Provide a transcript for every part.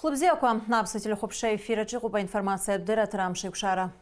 Хлыбзиаква напсатели хопша эфира чигуба информация дыратырам шикшара.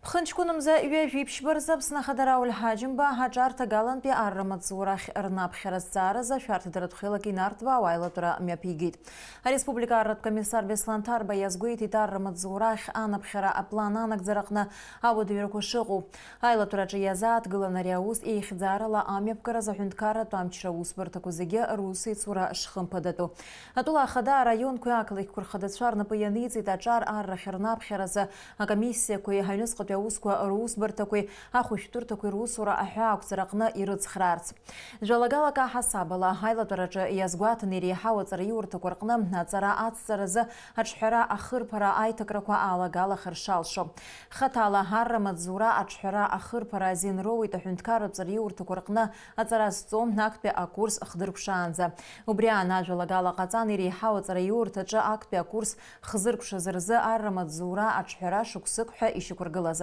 Пхынчкунымза үйе випшбырза псынахадарау лхаджимба хаджарта галан пи аррамадзурах рнапхерасцара за шартыдырат хилаки нартва вайлатура мяпигит. А республика аррат комиссар Беслантарба язгуит и аррамадзурах анапхера аплананак зарахна авудвирку шигу. Айлатура язат галанаряус и хидзарала амяпкара захюнткара тамчра усбартакузеге русы цура шхымпадату. Атула хада район куяклых курхадачар на паяницы тачар аррахернапхераза комиссия куя хайнус Пяусква рус бартакой, ахуштуртакой русура ахяк царакна и рыцхрарц. Жалагалака хасабала хайлатураджа язгуатанири хауацар юртакуркна нацара ацараза ачхара ахырпара айтакраква алагала хыршалшо. Хатала харрамадзура ачхара ахырпара зинроуи тахюнткарацар юртакуркна ацаразцом накпе акурс хдыркшанза. Убриана жалагала кацанири хауацар юртаджа акпе акурс хзыркшазырза аррамадзура ачхара шуксыкха и шукургала.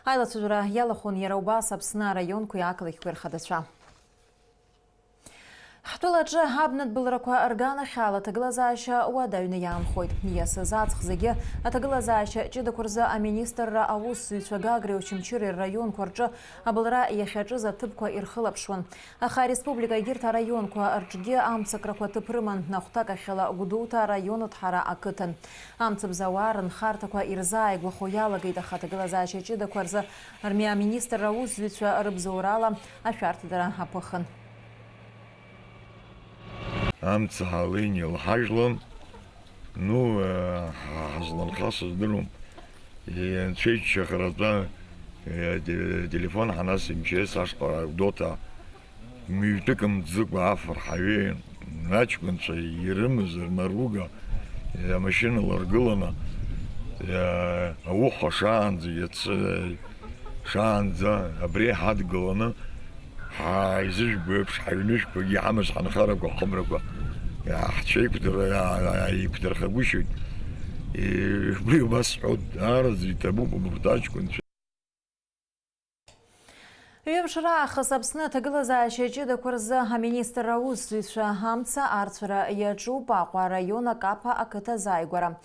Айла цужура ялахон яраубас Апсна район куяклых кверхадача. Хтуладжа хабнат былраква органа хала таглазаша уадаюна ямхойт. Яса зацхзеге атаглазаша чедакурза а министрра авус сючагагри учимчири район кварджа абылра яхячы за тыпква ирхылапшван. Аха республика гирта район ква арджге амцакраква тыпрыман нахтака хала гудута району тхара акытан. Амцабзаварын хартаква ирзай гвахуяла гайдаха таглазаша чедакурза армия министрра авус сюча рыбзаурала афяртдара апыхан. Амца халыни лхажлан, хазлан хасыз дырум. И чейче хараза телефон ханас имчес ашпара дота. Мютыком дзыгва афар хавеин. Начкунца ерымызыр маруга. Машина ларгылана. Ауха шанзы, шанза, абре хадгылана. Хайзыш бэпш хайныш бэги хамыз ханхарабга хомрабга. Шей кутер хагушит. И был басхуд арзи табу бутачку. Юбшра хасабсна таглазаша чедакурза министр Рауз хамца арцура яджуба района капа акыта зайгора.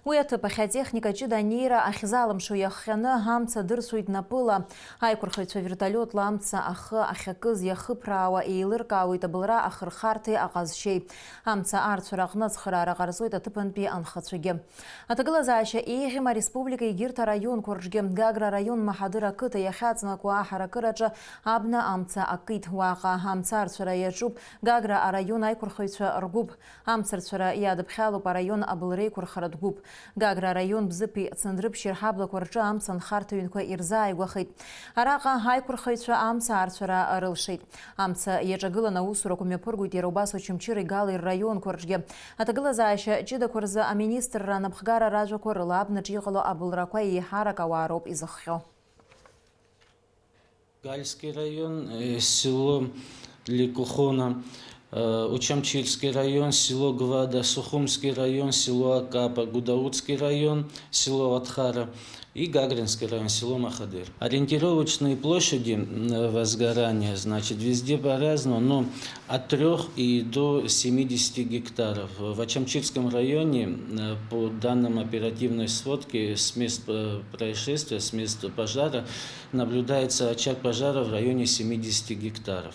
Уята пахотехника чеданира ахизалом шуяхяна хамца дырсует напыла. Айкурхайцу вертолет ламца ахякыз яхыправа и лыркауита былра ахырхарты агазшей. Хамца арцурахна цхырара гарзуита тыпанпи анхацуге. Атаглазаша Егима республика Игирта район куржге Гагра район Махадыра кыта яхацна куахара кыраджа абна амца акит ваqa хамца арцура яджуб Гагра район айкурхайцу ргуб. Амца арцура ядыбхялу по район абылрей курхарадгуб. Гагра район бзыпи цендрып шерхабла курджа амцан хартуинква ирзай гвахит. Араqa хайкурхайцу амца арцура арылшит. Амца яджагыла на усура кумепургуит ярубасу чимчиры галы район куржге. Атаглазаша чида курза а министр напхгара раджа курыла абна чиғылу абылраква и харака вароб изаххё. Гальский район, село Ликухона, Учамчильский район, село Гвада, Сухумский район, село Акапа, Гудаутский район, село Атхара и Гагринский район, село Махадыр. Ориентировочные площади возгорания, значит, везде по-разному, но от 3 и до 70 гектаров. В Ачамчильском районе, по данным оперативной сводки, с места происшествия, с места пожара, наблюдается очаг пожара в районе 70 гектаров.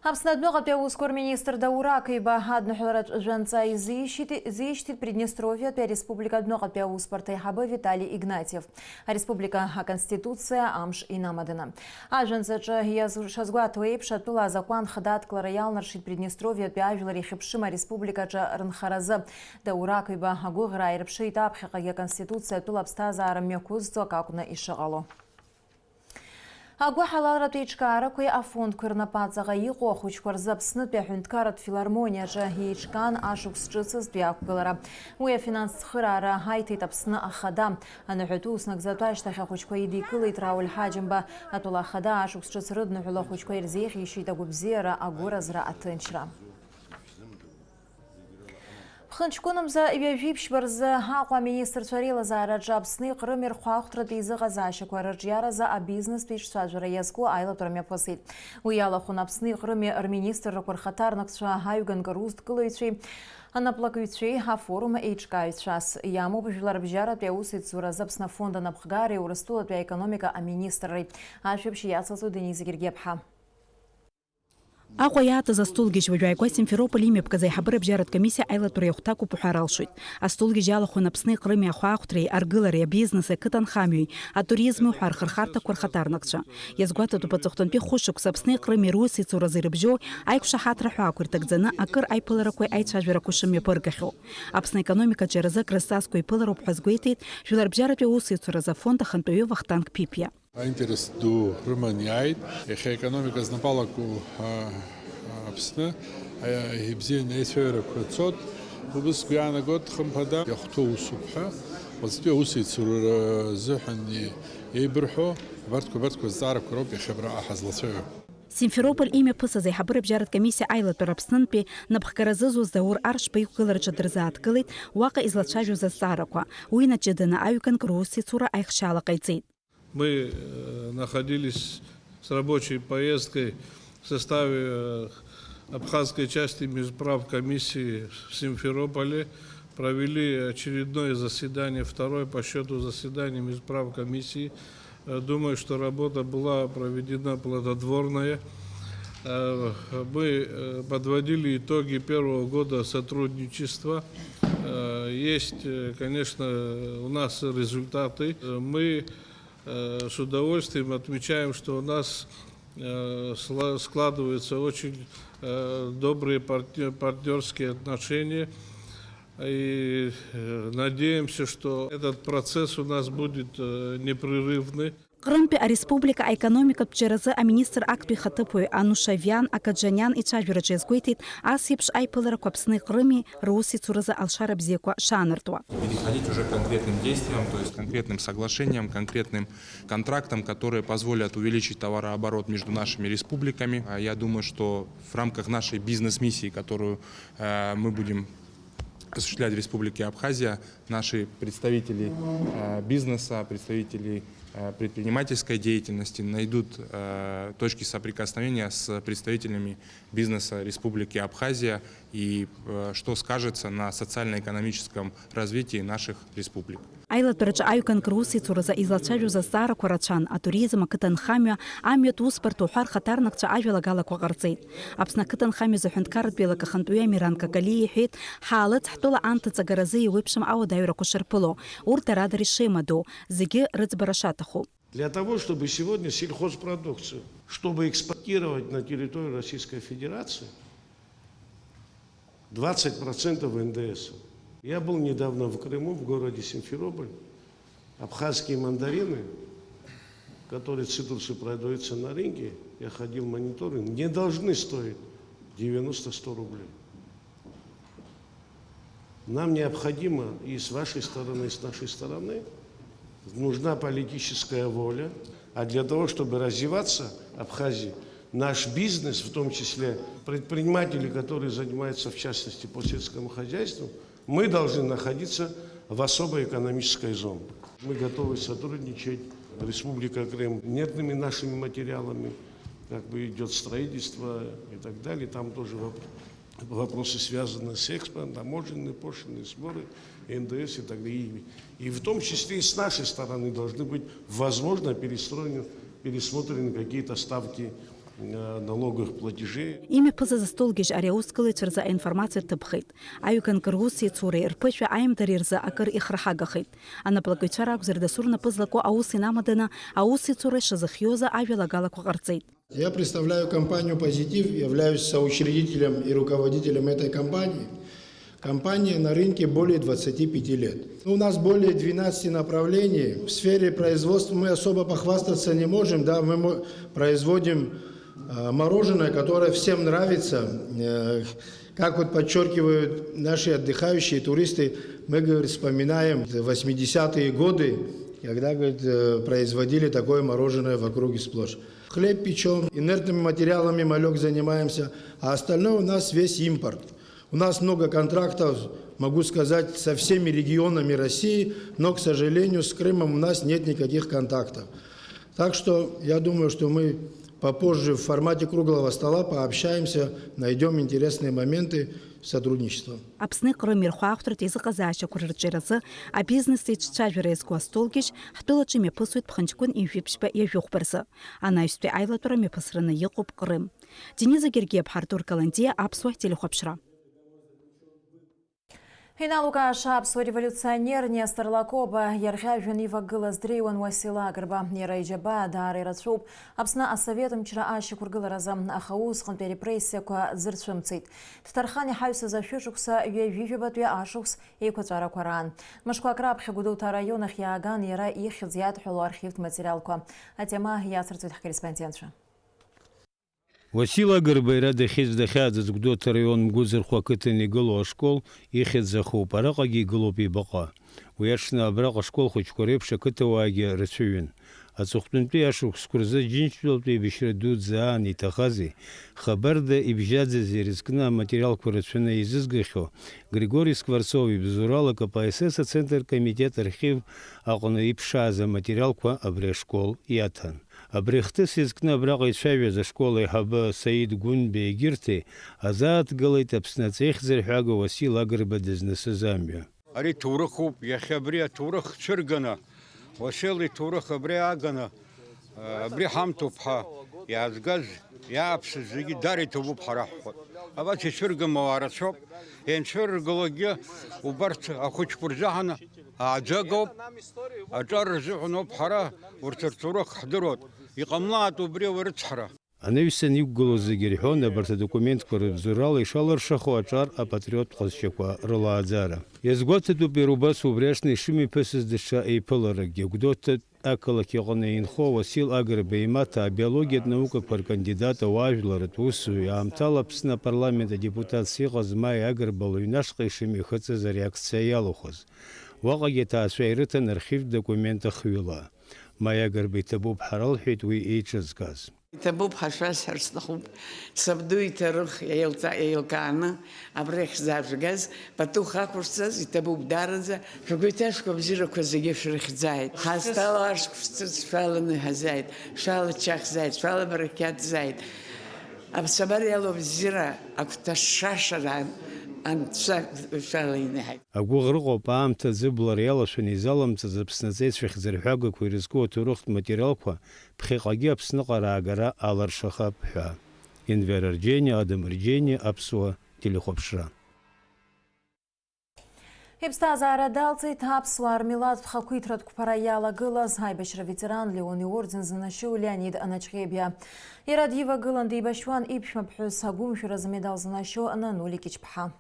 Апснадмёга пяускор министр Даурак и Багадну Хиларат Жанца изыщит Приднестровье пя республика Дмёга пяуспорта Хаба Виталий Игнатьев. А республика Конституция Амш и Намадына. А Жанцача Язушазгуату Эйпша Тула закон Хадат Клараял наршит Приднестровье пя Авилари Хипшима республика Рнхараза. Даурак и Багагугра и Рпши Тапхика Конституция Тула Пстаза Арамякузцо Какуна и Шагало. Агва халара течкара кой афонд кырнапацага иго хучкварза псны пяхюнткарат филармония жа хичкан ашукс чысыз пяхкылара. Уя финанс хырара хайты тапсны ахада. Анухутус нагзатуаштаха хучква идикылы Рауль Хаджимба. Атула хада ашукс чыс рыдны хула хучква ирзех ищита губзера агуразра атынчра. Пхынчкунымза ивявипшбарза Аҟәа министрцәа реилазаараҿы Аԥсны Иҟрым ирхәаахәҭратәы изыҟазаашьақәа рырҿиаразы абизнестә еиҿцәажәара иазку аилатәара мҩаԥысит. Уи алахәын Аԥсны Иҟрым рминистррақәа рхаҭарнакцәа, аҩганкы русдкылаҩцәеи, анаплакыҩцәеи афорум еиҿкааҩцәас иамоуп жәларбжьаратәи аусеицуразы Аԥсны афонд анапхгареи Урыстәылатәи аекономика аминистрреи. Ашәаԥшь иацлазу Денис Гергиаԥҳа. Аҟәа иаатыз астолгьежь уажәааигәа Симферополь имҩаԥгаз аиҳабыра-бжьаратә комиссиа аилатәара иахәҭақәоуп уҳәар алшоит. Астолгьежь алахәын Аԥсны Иҟрыми ахәаахәҭреи, аргылареи, абизнеси, ақыҭанхамҩеи, атуризми уҳәа рхырхарҭақәа рхаҭарнакцәа. Иазгәаҭатәуп аҵыхәтәантәи хәышықәса Аԥсны Иҟрыми русеицуразы ирыбжьоу аиқәшаҳаҭра ҳәаақәа ирҭагӡаны акыр аиԥыларақәеи аицәажәарақәа шымҩаԥыргахьоу. Аԥсны ეკономикаҿы аразы крызҵазкуа иԥылароуп ҳәа згәеиҭеит жәларбжьаратәи аусеицуразы афонд ахантәаҩы Вахтанг Пипиа. Аинтерес ду рыманиааит, иахьа економика знапалақәоу Аԥсны ибзианы аицәажәарақәа цот, убысҟа иаанагоит хымԥада иахәҭоу усуп ҳәа, уаҵәтәи аусеицура рзыҳәан еибырҳәо абарҭқәа зҵаарақәа роуп иахьа абраҟа ҳазлацәажәо. Симферополь имҩаԥысыз аиҳабыра-бжьаратә комиссиа аилатәара Аԥснынтәи напхгара зызуз Заур Аршба иқәгылараҿы дырзааҭгылеит уаҟа излацәажәоз азҵаарақәа. Уи наҷыданы аҩганк русеицура аихшьаала ҟаиҵеит. Мы находились с рабочей поездкой в составе абхазской части межправ комиссии в Симферополе, провели очередное заседание, второе по счету заседание межправ комиссии. Думаю, что работа была проведена плодотворная. Мы подводили итоги первого года сотрудничества. Есть, конечно, у нас результаты. Мы с удовольствием отмечаем, что у нас складываются очень добрые партнерские отношения. И надеемся, что этот процесс у нас будет непрерывный. Қырымтәи ареспублика аекономикатә ҿиаразы аминистр актәи ихаҭыԥуаҩ Анушавиан Акаџьаниан ицәажәараҿы иазгәеиҭеит ас еиԥш аиԥыларақәа Аԥсны Иҟрыми русеицуразы алшара бзиақәа шаанартуа. Переходить уже к конкретным действиям, то есть конкретным соглашениям, конкретным контрактам, которые позволят увеличить товарооборот между нашими республиками. Я думаю, что в рамках нашей бизнес-миссии, которую мы будем осуществлять в Республике Абхазия, наши представители бизнеса, представители предпринимательской деятельности найдут точки соприкосновения с представителями бизнеса Республики Абхазия и что скажется на социально-экономическом развитии наших республик. Аилатәараҿы аҩганк русеицуразы излацәажәоз азҵаарақәа рацәан, атуризм, ақыҭанхамҩа, амҩатә усбарҭа уҳәа рхаҭарнакцәа ажәалагалақәа ҟарҵеит. Аԥсны ақыҭанхамҩа зыҳәынҭқарратә еилак ахантәаҩы Амиран Какалиа иҳәеит, ҳаалыҵ ҳтәыла анҭыҵагаразы иеиуеиԥшым ауадаҩрақәа шырԥыло, урҭ арадара ишеимадоу, зегьы рыӡбара шаҭаху. Для того, чтобы сегодня сельхозпродукцию, чтобы экспортировать на территорию Российской Федерации, 20% НДС. Я был недавно в Крыму, в городе Симферополь. Абхазские мандарины, которые цитрусы продаются на рынке, я ходил мониторинг, не должны стоить 90-100 рублей. Нам необходимо и с вашей стороны, и с нашей стороны нужна политическая воля, а для того, чтобы развиваться Абхазии, наш бизнес, в том числе предприниматели, которые занимаются в частности по сельскому хозяйству, мы должны находиться в особой экономической зоне. Мы готовы сотрудничать, Республика Крым, инертными нашими материалами, как бы идет строительство и так далее. Там тоже вопросы связаны с экспортом, таможенные пошлины, сборы, НДС и так далее. И в том числе и с нашей стороны должны быть, возможно, пересмотрены какие-то ставки налоговых платежей. Имҩаԥысыз астолгьежь ари аусгылаҩцәа рзы аинформациа рҭыԥхеит. Аҩганк русеицуреи рԥышәа аимдареи рзы акыр ихраҳагахеит. Анаплакыҩцәа ракәзар дасу рнапы злаку аус инамаданы аусеицура ишазыхиоз ажәалагалақәа ҟарҵеит. Я представляю компанию «Позитив», являюсь соучредителем и руководителем этой компании. Компания на рынке более 25 лет. У нас более 12 направлений. В сфере производства мы особо похвастаться не можем. Да? Мы производим мороженое, которое всем нравится. Как вот подчеркивают наши отдыхающие туристы, мы, говорит, вспоминаем 80-е годы, когда, говорит, производили такое мороженое в округе сплошь. Хлеб печем, инертными материалами малек занимаемся, а остальное у нас весь импорт. У нас много контрактов, могу сказать, со всеми регионами России, но, к сожалению, с Крымом у нас нет никаких контактов. Так что я думаю, что мы попозже в формате круглого стола пообщаемся, найдем интересные моменты сотрудничества. Апсны Крым ирхуахтурт язык азача курырчерасы, а бизнес иччавирайску астолгич, хтылачы мепысует пханчкун и випшпа и вюхбарсы. Она юспе айлатура мепысрына Якуб Крым. Дениза Гергеб Хартур Каландия Апсуах телехопшра. Хина Лукаша Апсу революционер Нестор Лакоба Ярхавин Ива Гылаздреуан Васила Гарба Нерайджаба Дары Рацуб Апсна Асоветом вчера Аши Кургыларазам Ахаус Ханперепрессия Ка Зырчумцит. Татархани Хайса Зафюшукса Вивибат Ашукс и Куцара Куран. Машква Краб Хигудута районах Яган Яра и Хилзиат Хулу архив материалку. А тема Ясрцвит корреспондентша. Васила Гарбайра дахиз дахадз гдот район мгузер хвакытыни гыло школ ихиз заху парақаги гылопи баqa. Уяшна абраqa школ хочкорепша кытаваги рацуин. Ацухтунпи яшук скурза джинчулпи бишредуд заан и тахази. Хабарда и бжадзе зерискна материал курацуна изызгахо. Григорий Скворцов и Безурала КПСС Центр комитет архив ақуна ипша за материал ка абре школ и атан. Абрехтыс изкна браqa ишаве за школой хаба Саид Гун бегирти, азат галайт апснацех зерхага Васила Гарба дезнеса Замбия. Ари тураху яхабрия турах чыргана. Васили турах абрия агана. Абри хамтупха язгаз япс зиги дари тубу параху. Абачи чырга маварачоп. Ен чыргалогия убарт ахучпурзахана. Аджагоп аджарзухно пара уртер турах хдрот. يقملات وبري ورتحرة. أنا يسن يقولوا زجريحون برت دكومنت كوربزورال يشالر شخو أشار أباتريوت قصشكوا رلا زارا. يزقوت دو بيروباس وبرشني شمي بسز دشا أي بلرق يقدوت أكلك يغنين خو وسيل أجر بيماتا بيولوجيا نаука пар кандидата واجلرت وسو يام طلبسنا парламента депутат سيغز ماي أجر بالويناش قيشمي خص за реакция ялухоз. وقع تاسويرتن أرخيف دكومنت خويلا. ما يقرب تبوب حرال حيتوي إيجز غاز. تبوب حشاش هرسنخوب سبدوي تاريخ يلكانا أبريخ زاف غاز بتوخا كورسز تبوب دارزا فقلتاش كوبزيرو كوزيجيف شريخ زايد هاستالارش كورسز فعلا هزايد شال تشاخ زايد فعلا بركات زايد أبسبر يلو بزيرا أكتشاشا أقول غرقو بام تزبل ريالا شني زالم تزبسنزيت في خزرحاقو كويرزكو تروخت ماتيريالكو بخيقاقي أبسنقا راقرا آلار شخاب حا إنفير رجيني آدم رجيني أبسوا تليخوبشرا Ипстазара далцит Апсуар Милат Хакуитрат Купараяла Гылаз Хайбешра ветеран Леони орден занашу Леонид Аначхебия. Ирадива Гылан Дейбашван Ипшмабхюс Хагум Фюразамедал занашу Анануликич Пха.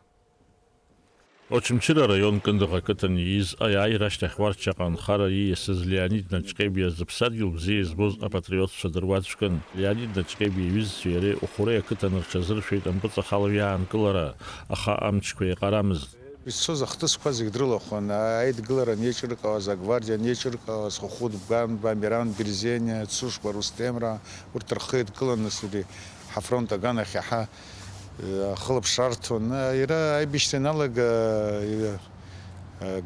Очимчира район кындыга кытаниз ай раштахварчакан хараи сыз Леонид Начкебия запсадил бзиз боз апатриот шадырватшкан Леонид Начкебия виз сфере ухуре кытаныр чазыр фейтам быца халвян кылара аха амчкве карамыз. Все захтысқва зигдрылохон, айд гылара нечеркава, загвардия нечеркава, схуд бамбиран березения, цушба рустемра, уртархет гыланы суди, хафронта гана хяха, хлоп шартон, ира айбиштеналаг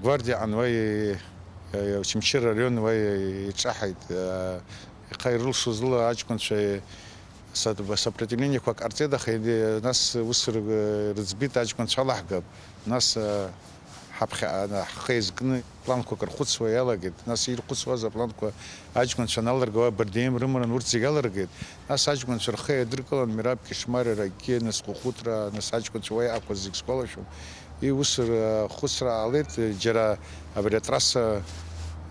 гвардия анвай, чимчира район вай чахайт, хайрул шузла ачкон шай сопротивление как артедах, и нас уср разбит ачкон шалахгаб. Нас хейзгны планку кархут свояла гет нас ир хутсва за планку ачкон чаналар гава бардем рымран урцигалар гет нас ачкон шархе дркалан мираб кишмаре раке нас хутра нас ачкон своя аквазик сколашу и уср хусра алет жара абретраса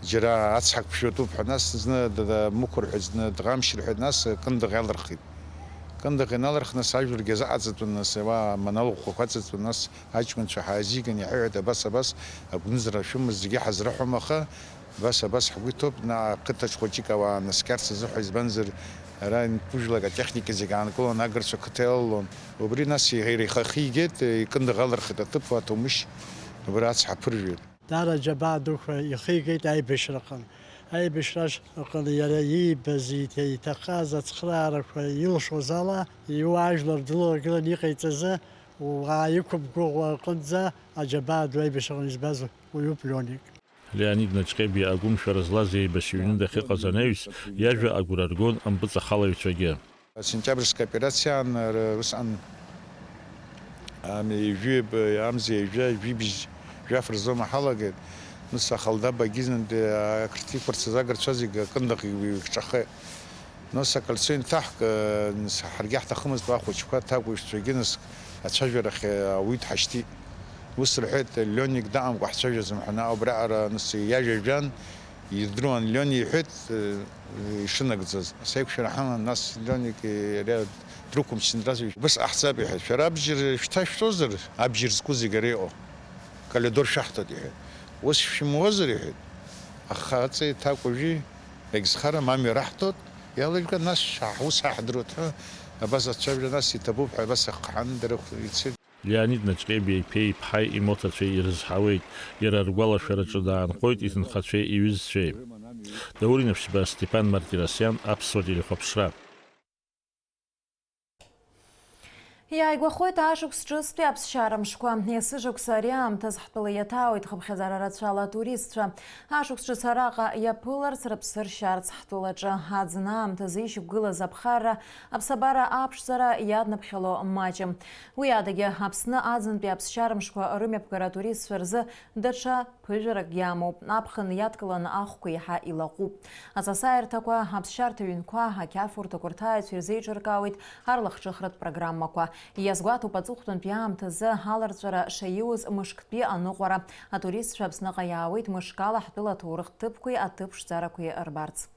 жара ацхак пшуту нас зна да мукур хзна дгамшир нас кындыгалар хит كندقينالر خنا ساجور جزاء عزتنا سوا منالو خواتت الناس هاجكن شحازيكن يعيد بس بنزرة شو مزجي حزرحو مخا بس حبيتوب نا قطش خوتيكا ونسكارس زحوز بنزر ران بوجلا تكنيك زيغان كلون اغرسو كتيلون وبري ناس غير خخيجت كندغالر خططب واتومش براتس حبرجل درجه بعد يخيجت اي بشرقن أي بشراش أقول يرى بزيتي تقازت خرارك يلشو زلا يواجلر دلو قلن يقيتزا وغايكم قوة قنزة أجباد وي بشغل يزبازو ويوبلونيك ليانيد نتشقيبي أقوم شرزلازي بشيون دقيقة زنايوس يجوى أقرارقون أم بتصخالي وشوية. Сентябрьская операция Русан يجيب أمزي يجيب جافر زوما حلقة نص خالدا بجيزن كرتي فرصة شازي كندق يشخ نص كلسين تحت نص حرجحت خمس باخو شوكات تاكو يشتريجنس أتشجر ويد حشتي وصل حيت اللون يقدام واحد شجر زمحنا أو برعر نص ياجر يدرون اللون يحيت شنو قصص سيك شرحنا الناس اللون يريد تركم سندراسي بس أحسابي حيت شراب جر شتاش توزر أبجر سكوزي قريئو كله دور شحطة دي وش في موزر حيت أخاتي تاكو جي إكسخرة مامي راحتوت يلا يبقى الناس حوس حضرتها بس تشوف الناس يتبوب بس عندك يتصير ليانيد نتشقيبي بي بحي إموتا شيء يرز حويت يرى رجولا شرج دان قويت إذن خد شيء يوز شيء دوري نفسي بس ستيبان مارتيراسيان أبسودي لخبشرا Яйгва хойт ашук с чувствия обсчаром шква. Ясыжук сарям тазхтпылы ятауит хабхезара радшала туристша. Ашук с чусарака япылар срапсыр шарц хтулача. Хадзнам тазыщук гыла запхара абсабара апшзара ядна пхело мачем. Уядаге абсны адзын пи обсчаром шква рымепкара турист шарзы дача пыжырак яму. Апхын яткалан ахку яха илаку. Азасайр таква абсчарты юнква хакяфур такуртает фирзейчеркауит арлах чыхрат программа ква. Язгуату пацухтун пиамтазы халарцара шайуз мышктпи ануқвара. Атурист шабсныға яуит мышкала хтыла турық тыпкуй атып шцаракуй арбарц.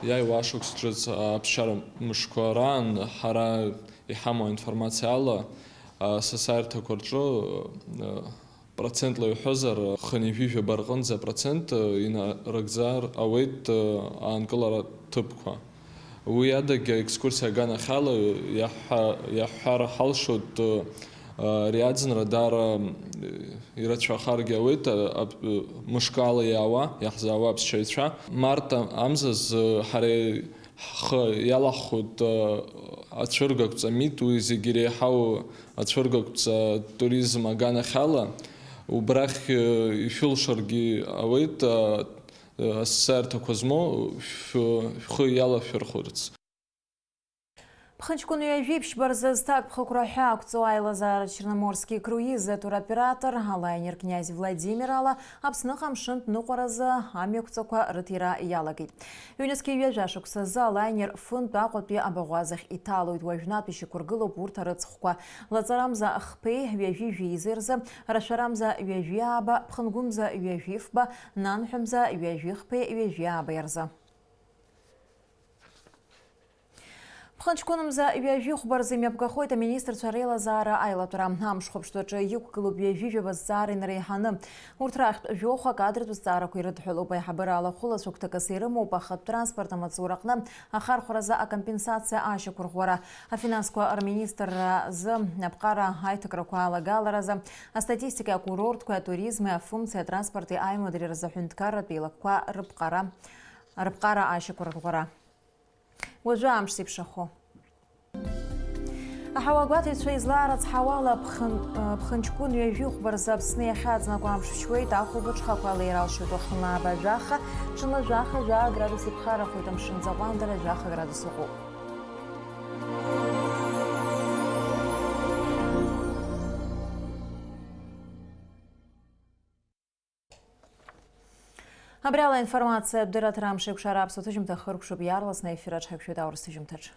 Я вашук стрец обшар мышкваран хара ихамо информациала сасайрта корджо процентлы хозар ханифифе барган за процент ина рагзар авет анкалара тыпква. ويادك экскурсия гана хала яхара халшот рядзен радара ирачва харги авет мушкала ява яхзава бсчайча марта амзаз харе х ялахот ачургакца миту изигире хау ачургакца туризм гана хала убрах ифилшарги авет سرت کزمو خیال فرخورد. Пханчкуну явипш барзастак пхакурахяк цуайла за черноморский круиз туроператор лайнер князь Владимир Алла абсныхам шынт нуқаразы амекцока рытира ялагит. Юнески вежашук саза лайнер фунт бақотпи абағуазых италуид вайжнат пиши кургылу буртарыцхуа. Лазарамза хпей вяжи визирза, рашарамза вяжи аба, пхангумза вяжи фба, нанхумза вяжи хпей вяжи аба ярза. Пханчкунымза вяжи хубарзы мепгахойта министр Царела Зара Айлатура. Амшхоп шточа юг клуб вяжи ваззары нарейханы. Уртрахт жоха кадры тустара куйрыт хулубай хабарала хулас уктакасырыму пахат транспорта мацуракна ахар хураза а компенсация аша кургуара. А финанско министр з напкара айтакракуала галараза. А статистика курорткуя туризма функция транспорта аймадри разахунткара пилаква рыбкара аша кургуара. وجام شخو أحواجات يتشيزلارت حوالا بخنشكون يجيخ برزاب سنية خادنا قام شوي تأخذ بتشخق على راشد وخنا بجاخة شن جاخة جا غرادوس بخارة خويتم شن زوان دل جاخة غرادوس خو Абряла информация Абдыратырам Шекшара абсолютно тахырк шуб ярлас на эфира чхакшуда орстыжым тач.